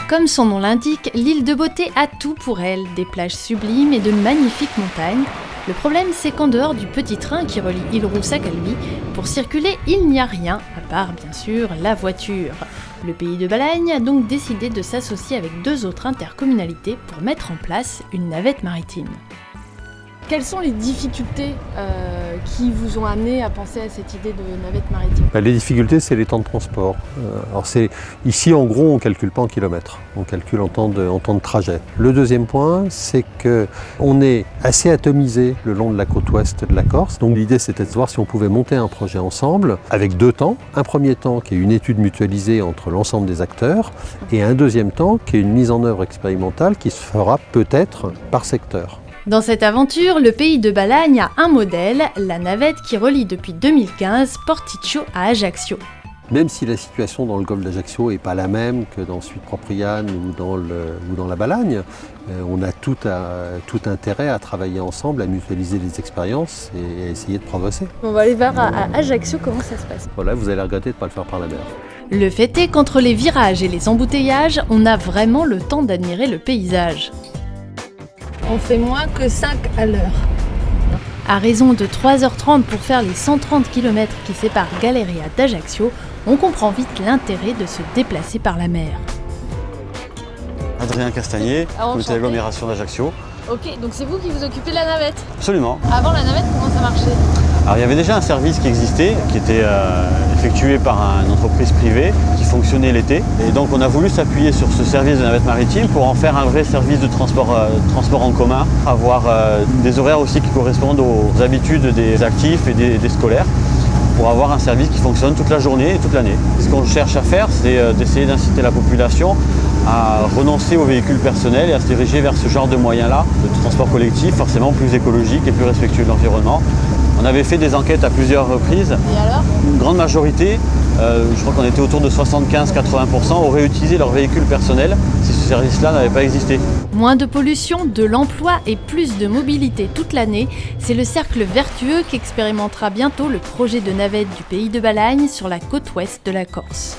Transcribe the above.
Comme son nom l'indique, l'île de Beauté a tout pour elle, des plages sublimes et de magnifiques montagnes. Le problème, c'est qu'en dehors du petit train qui relie Île-Rousse à Calvi, pour circuler, il n'y a rien, à part bien sûr la voiture. Le Pays de Balagne a donc décidé de s'associer avec 2 autres intercommunalités pour mettre en place une navette maritime. Quelles sont les difficultés qui vous ont amené à penser à cette idée de navette maritime? Les difficultés, c'est les temps de transport. Ici, en gros, on ne calcule pas en kilomètres, on calcule en temps de trajet. Le deuxième point, c'est qu'on est assez atomisé le long de la côte ouest de la Corse. Donc l'idée, c'était de voir si on pouvait monter un projet ensemble avec 2 temps. Un premier temps qui est une étude mutualisée entre l'ensemble des acteurs et un deuxième temps qui est une mise en œuvre expérimentale qui se fera peut-être par secteur. Dans cette aventure, le Pays de Balagne a un modèle, la navette qui relie depuis 2015 Porticcio à Ajaccio. Même si la situation dans le golfe d'Ajaccio n'est pas la même que dans Suite-Propriane ou dans la Balagne, on a tout intérêt à travailler ensemble, à mutualiser les expériences et à essayer de progresser. On va aller vers à Ajaccio, comment ça se passe? Voilà, vous allez regretter de ne pas le faire par la mer. Le fait est qu'entre les virages et les embouteillages, on a vraiment le temps d'admirer le paysage. On fait moins que 5 à l'heure. À raison de 3h30 pour faire les 130 km qui séparent Galeria d'Ajaccio, on comprend vite l'intérêt de se déplacer par la mer. Adrien Castagnier, comité d'agglomération d'Ajaccio. Ok, donc c'est vous qui vous occupez de la navette? Absolument. Avant la navette, comment ça marchait? Alors il y avait déjà un service qui existait, qui était effectué par une entreprise privée, qui fonctionnait l'été. Et donc on a voulu s'appuyer sur ce service de navette maritime pour en faire un vrai service de transport en commun, avoir des horaires aussi qui correspondent aux habitudes des actifs et des scolaires, pour avoir un service qui fonctionne toute la journée et toute l'année. Ce qu'on cherche à faire, c'est d'essayer d'inciter la population à renoncer aux véhicules personnels et à se diriger vers ce genre de moyens-là, de transport collectif, forcément plus écologique et plus respectueux de l'environnement. On avait fait des enquêtes à plusieurs reprises. Et alors? Une grande majorité, je crois qu'on était autour de 75-80%, auraient utilisé leur véhicule personnel si ce service-là n'avait pas existé. Moins de pollution, de l'emploi et plus de mobilité toute l'année, c'est le cercle vertueux qu'expérimentera bientôt le projet de navette du Pays de Balagne sur la côte ouest de la Corse.